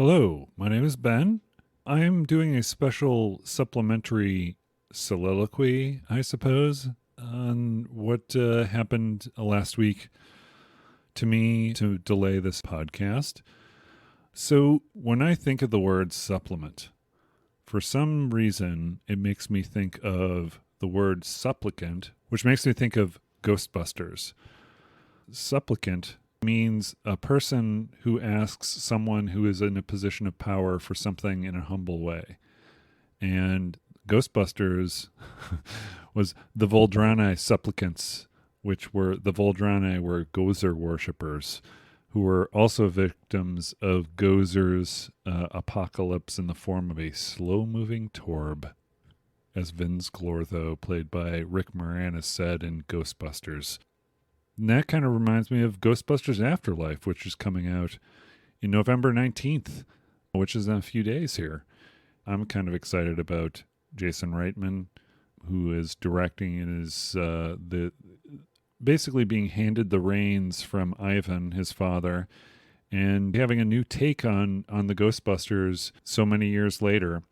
Hello, my name is Ben. I am doing a special supplementary soliloquy, I suppose, on what happened last week to me to delay this podcast. So, when I think of the word supplement, for some reason, it makes me think of the word supplicant, which makes me think of Ghostbusters. Supplicant means a person who asks someone who is in a position of power for something in a humble way. And Ghostbusters was the Voldrani supplicants, which were the Voldrani were Gozer worshippers who were also victims of Gozer's apocalypse in the form of a slow-moving Torb, as Vince Glortho, played by Rick Moranis, said in Ghostbusters. And that kind of reminds me of Ghostbusters Afterlife, which is coming out in November 19th, which is in a few days here. I'm kind of excited about Jason Reitman, who is directing and is basically being handed the reins from Ivan, his father, and having a new take on the Ghostbusters so many years later.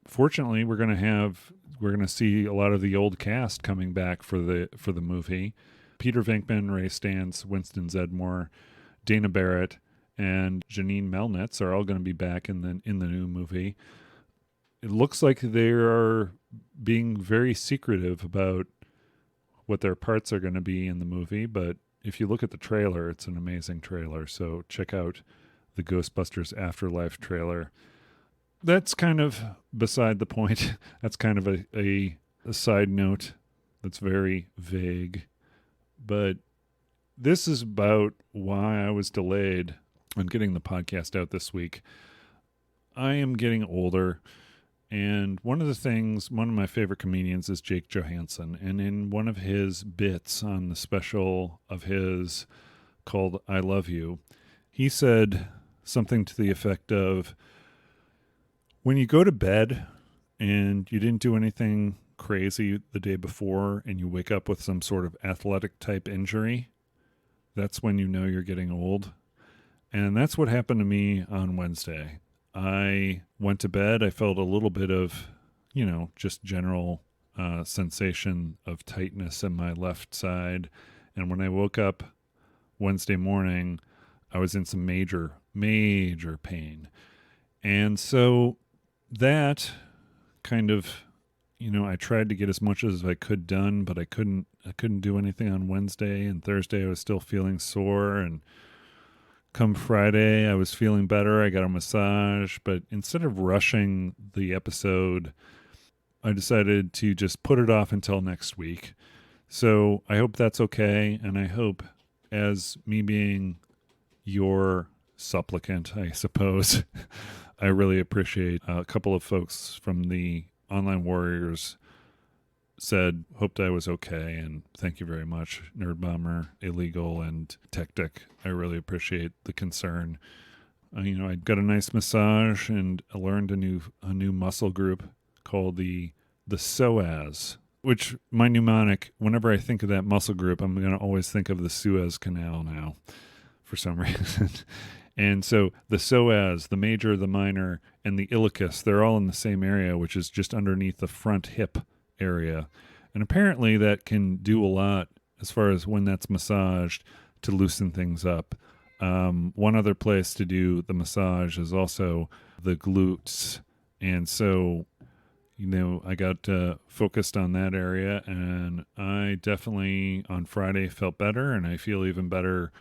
Fortunately, we're going to see a lot of the old cast coming back for the movie. Peter Venkman, Ray Stantz, Winston Zeddemore, Dana Barrett, and Janine Melnitz are all going to be back in the new movie. It looks like they are being very secretive about what their parts are going to be in the movie, but if you look at the trailer, it's an amazing trailer. So check out the Ghostbusters Afterlife trailer. That's kind of beside the point. That's kind of a side note that's very vague. But this is about why I was delayed on getting the podcast out this week. I am getting older, and one of my favorite comedians is Jake Johannsen, and in one of his bits on the special of his called I Love You, he said something to the effect of, when you go to bed and you didn't do anything crazy the day before and you wake up with some sort of athletic type injury, that's when you know you're getting old. And that's what happened to me on Wednesday. I went to bed. I felt a little bit of, just general sensation of tightness in my left side. And when I woke up Wednesday morning, I was in some major pain. And so that kind of, I tried to get as much as I could done, but I couldn't do anything on Wednesday, and Thursday I was still feeling sore, and come Friday I was feeling better. I got a massage, but instead of rushing the episode, I decided to just put it off until next week. So I hope that's okay, and I hope, as me being your supplicant, I suppose, I really appreciate a couple of folks from the Online Warriors said, hoped I was okay, and thank you very much, Nerd Bomber, Illegal, and Tech Deck. I really appreciate the concern. I got a nice massage, and I learned a new muscle group called the psoas, which my mnemonic, whenever I think of that muscle group, I'm going to always think of the Suez Canal now, for some reason. And so the psoas, the major, the minor, and the iliacus, they're all in the same area, which is just underneath the front hip area. And apparently that can do a lot as far as when that's massaged to loosen things up. One other place to do the massage is also the glutes. And so, I got focused on that area, and I definitely on Friday felt better, and I feel even better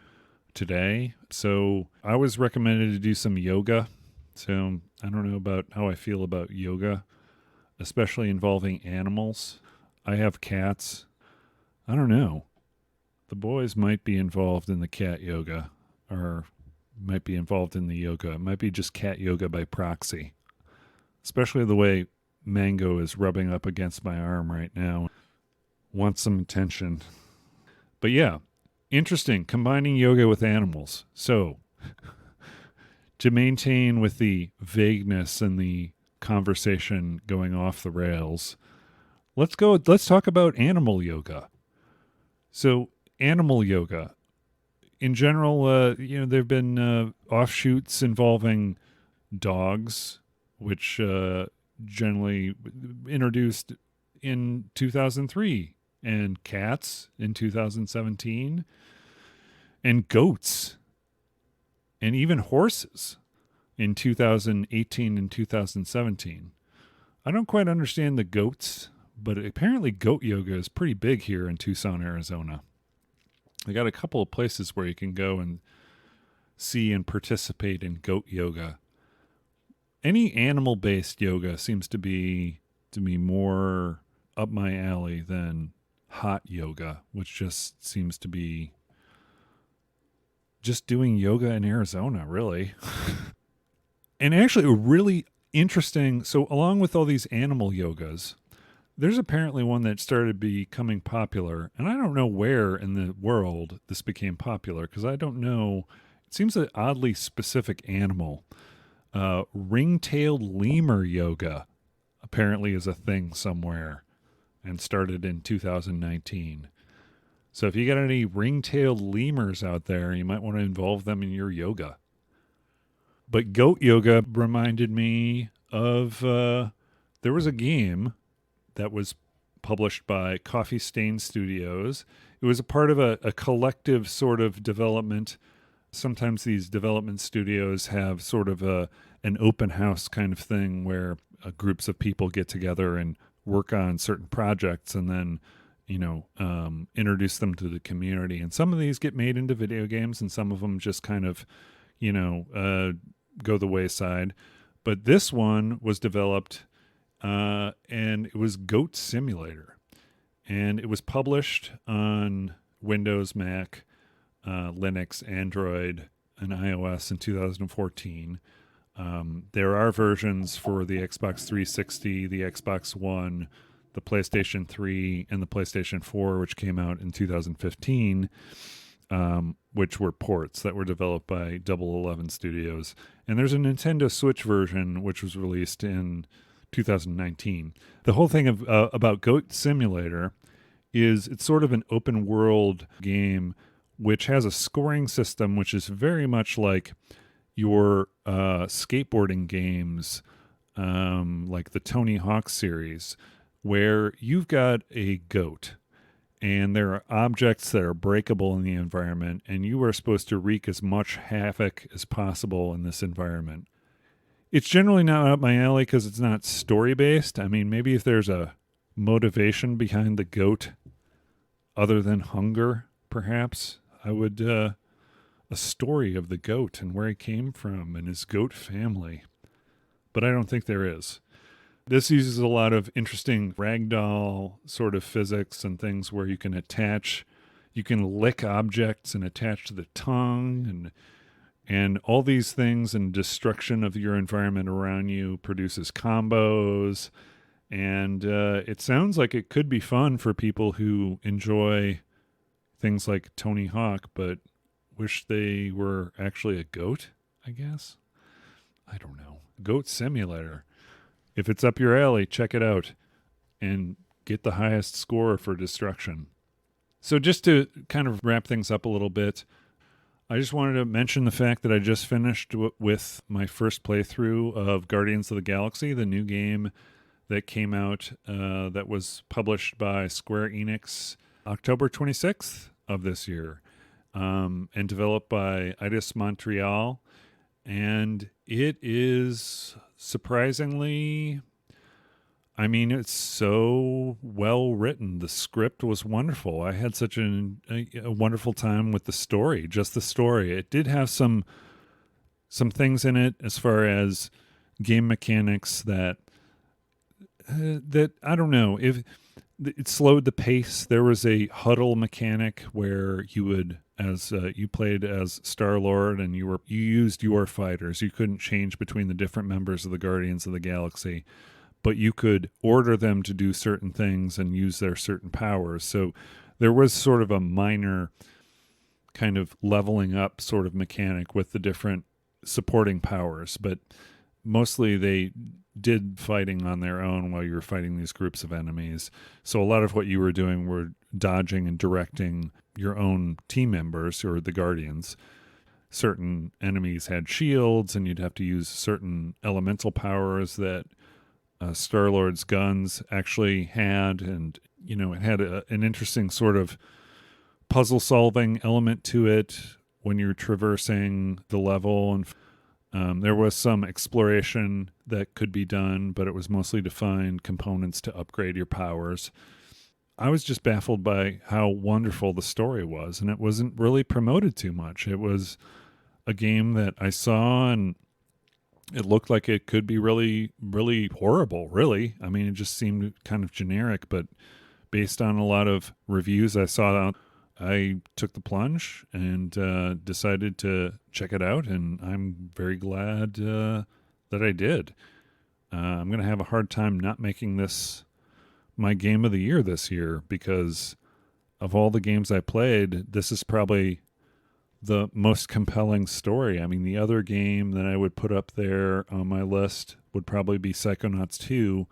today. So I was recommended to do some yoga. So I don't know about how I feel about yoga, especially involving animals. I have cats. I don't know. The boys might be involved in the cat yoga, or might be involved in the yoga. It might be just cat yoga by proxy, especially the way Mango is rubbing up against my arm right now. Wants some attention. But yeah, interesting, combining yoga with animals. So, to maintain with the vagueness and the conversation going off the rails, let's talk about animal yoga. So, animal yoga. In general, there have been offshoots involving dogs, which generally introduced in 2003, and cats in 2017, and goats, and even horses in 2018 and 2017. I don't quite understand the goats, but apparently goat yoga is pretty big here in Tucson, Arizona. They got a couple of places where you can go and see and participate in goat yoga. Any animal-based yoga seems to be more up my alley than hot yoga, which just seems to be just doing yoga in Arizona, really. And actually, a really interesting, so along with all these animal yogas, there's apparently one that started becoming popular, and I don't know where in the world this became popular, because I don't know, it seems an oddly specific animal. Ring-tailed lemur yoga apparently is a thing somewhere and started in 2019. So if you got any ring-tailed lemurs out there, you might want to involve them in your yoga. But goat yoga reminded me of, there was a game that was published by Coffee Stain Studios. It was a part of a collective sort of development. Sometimes these development studios have sort of an open house kind of thing where groups of people get together and work on certain projects and then, introduce them to the community. And some of these get made into video games and some of them just kind of, go the wayside. But this one was developed and it was Goat Simulator. And it was published on Windows, Mac, Linux, Android, and iOS in 2014. There are versions for the Xbox 360, the Xbox One, the PlayStation 3, and the PlayStation 4, which came out in 2015, which were ports that were developed by Double 11 Studios. And there's a Nintendo Switch version, which was released in 2019. The whole thing about Goat Simulator is it's sort of an open world game which has a scoring system which is very much like your skateboarding games, like the Tony Hawk series, where you've got a goat and there are objects that are breakable in the environment and you are supposed to wreak as much havoc as possible in this environment. It's generally not up my alley because it's not story-based. I mean, maybe if there's a motivation behind the goat other than hunger, perhaps, I would, a story of the goat and where he came from and his goat family. But I don't think there is. This uses a lot of interesting ragdoll sort of physics and things where you can lick objects and attach to the tongue and all these things, and destruction of your environment around you produces combos. And it sounds like it could be fun for people who enjoy things like Tony Hawk, but wish they were actually a goat, I guess. I don't know. Goat Simulator. If it's up your alley, check it out and get the highest score for destruction. So just to kind of wrap things up a little bit, I just wanted to mention the fact that I just finished with my first playthrough of Guardians of the Galaxy, the new game that came out that was published by Square Enix October 26th of this year, and developed by Eidos Montreal. And it is surprisingly, I mean, it's so well written. The script was wonderful. I had such a wonderful time with the story, just the story. It did have some things in it as far as game mechanics that I don't know, if it slowed the pace. There was a huddle mechanic where you would, as you played as Star-Lord and you used your fighters. You couldn't change between the different members of the Guardians of the Galaxy, but you could order them to do certain things and use their certain powers. So there was sort of a minor kind of leveling up sort of mechanic with the different supporting powers, but mostly they did fighting on their own while you were fighting these groups of enemies. So a lot of what you were doing were dodging and directing your own team members or the Guardians. certain enemies had shields, and you'd have to use certain elemental powers that Star-Lord's guns actually had. And, it had an interesting sort of puzzle-solving element to it when you're traversing the level. And there was some exploration that could be done, but it was mostly to find components to upgrade your powers. I was just baffled by how wonderful the story was, and it wasn't really promoted too much. It was a game that I saw, and it looked like it could be really, really horrible, really. I mean, it just seemed kind of generic, but based on a lot of reviews I saw, I took the plunge and decided to check it out, and I'm very glad that I did. I'm going to have a hard time not making this my game of the year this year, because of all the games I played, this is probably the most compelling story. I mean, the other game that I would put up there on my list would probably be Psychonauts 2,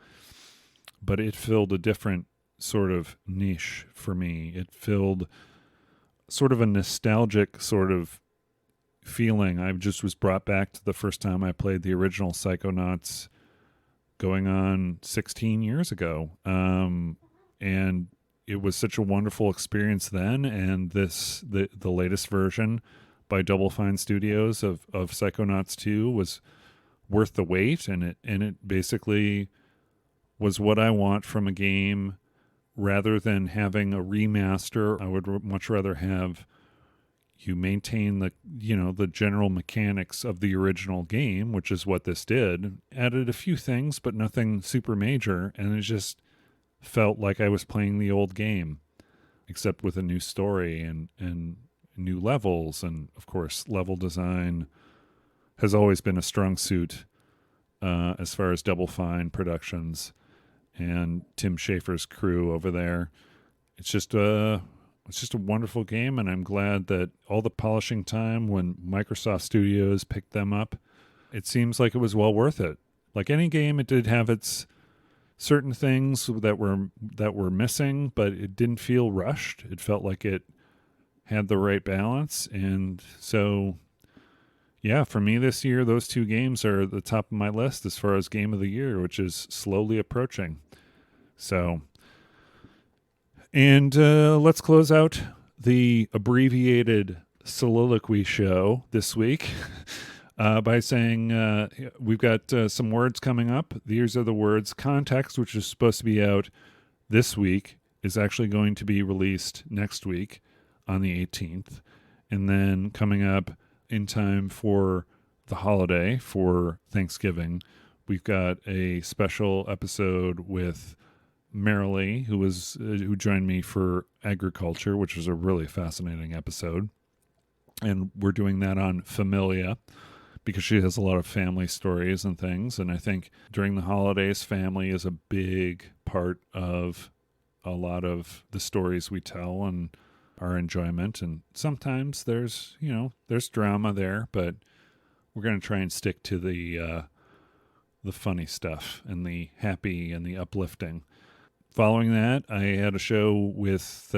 but it filled a different sort of niche for me. It filled sort of a nostalgic sort of feeling. I just was brought back to the first time I played the original Psychonauts, going on 16 years ago. And it was such a wonderful experience then. And the latest version by Double Fine Studios of Psychonauts 2 was worth the wait. And it basically was what I want from a game. Rather than having a remaster, I would much rather have you maintain the general mechanics of the original game, which is what this did. Added a few things, but nothing super major, and it just felt like I was playing the old game, except with a new story and new levels. And of course, level design has always been a strong suit as far as Double Fine Productions and Tim Schafer's crew over there. It's just a wonderful game, and I'm glad that all the polishing time when Microsoft Studios picked them up, it seems like it was well worth it. Like any game, it did have its certain things that were missing, but it didn't feel rushed. It felt like it had the right balance. And so, yeah, for me this year, those two games are at the top of my list as far as game of the year, which is slowly approaching. So, and let's close out the abbreviated Soliloquy show this week by saying we've got some words coming up. These are the words. Context, which is supposed to be out this week, is actually going to be released next week on the 18th. And then coming up in time for the holiday, for Thanksgiving, we've got a special episode with Marilee, who joined me for agriculture, which was a really fascinating episode. And we're doing that on Familia because she has a lot of family stories and things. And I think during the holidays, family is a big part of a lot of the stories we tell and our enjoyment. And sometimes there's drama there, but we're going to try and stick to the funny stuff and the happy and the uplifting. Following that, I had a show with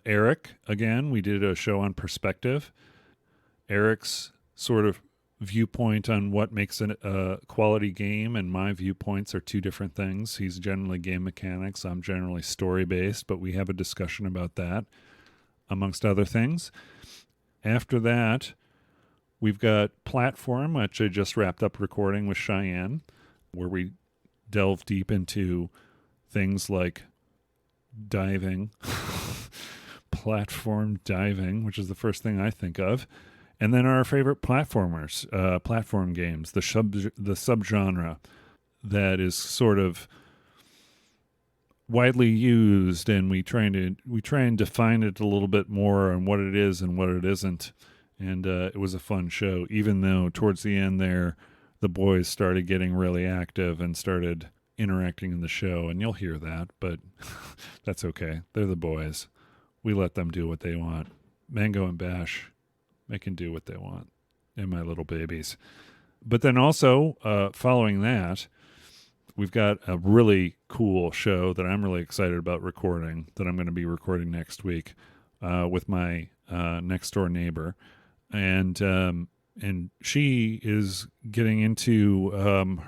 Eric again. We did a show on perspective. Eric's sort of viewpoint on what makes a quality game and my viewpoints are two different things. He's generally game mechanics. I'm generally story-based, but we have a discussion about that, amongst other things. After that, we've got Platform, which I just wrapped up recording with Cheyenne, where we delve deep into things like diving, platform diving, which is the first thing I think of, and then our favorite platformers, platform games, the subgenre that is sort of widely used, and we try and define it a little bit more on what it is and what it isn't. And it was a fun show, even though towards the end there, the boys started getting really active and started interacting in the show, and you'll hear that, but that's okay. They're the boys. We let them do what they want. Mango and Bash, they can do what they want. And my little babies. But then also, following that, we've got a really cool show that I'm really excited about recording, that I'm going to be recording next week. with my next door neighbor, and she is getting into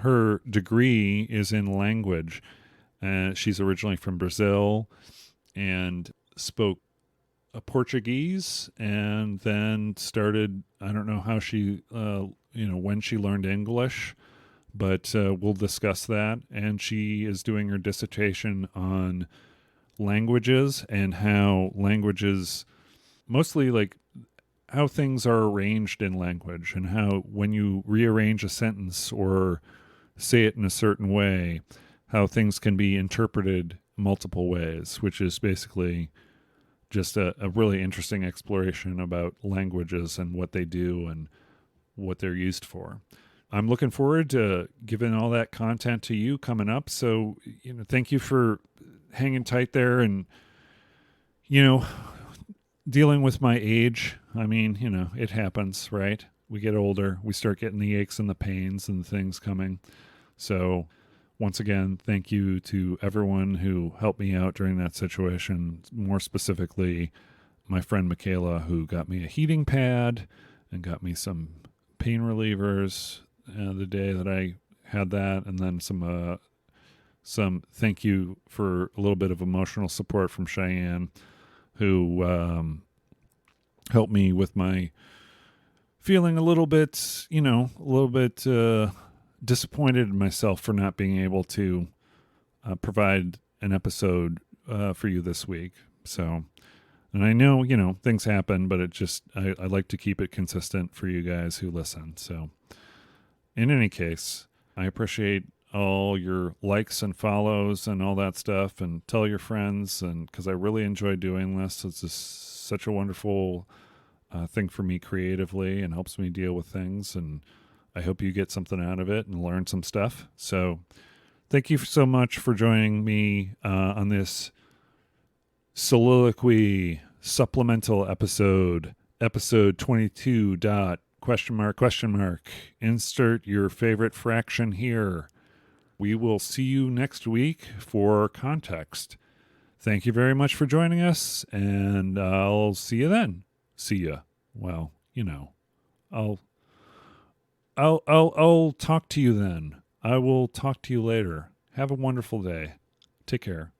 her degree is in language. She's originally from Brazil and spoke Portuguese, and then started, I don't know how she, when she learned English, but we'll discuss that. And she is doing her dissertation on languages and how languages, mostly like how things are arranged in language, and how when you rearrange a sentence or say it in a certain way, how things can be interpreted multiple ways, which is basically just a really interesting exploration about languages and what they do and what they're used for. I'm looking forward to giving all that content to you coming up. So, thank you for hanging tight there and, dealing with my age. I mean, it happens, right? We get older, we start getting the aches and the pains and the things coming. So once again, thank you to everyone who helped me out during that situation. More specifically, my friend Michaela, who got me a heating pad and got me some pain relievers the day that I had that, and then some thank you for a little bit of emotional support from Cheyenne, who helped me with my feeling a little bit disappointed in myself for not being able to provide an episode for you this week. So, and I know, things happen, but I like to keep it consistent for you guys who listen. So in any case, I appreciate all your likes and follows and all that stuff, and tell your friends, and because I really enjoy doing this. It's just such a wonderful thing for me creatively, and helps me deal with things, and I hope you get something out of it and learn some stuff. So thank you so much for joining me on this Soliloquy supplemental episode 22 dot question mark. Insert your favorite fraction here. We will see you next week for context. Thank you very much for joining us, and I'll see you then. See ya. Well, I'll talk to you then. I will talk to you later. Have a wonderful day. Take care.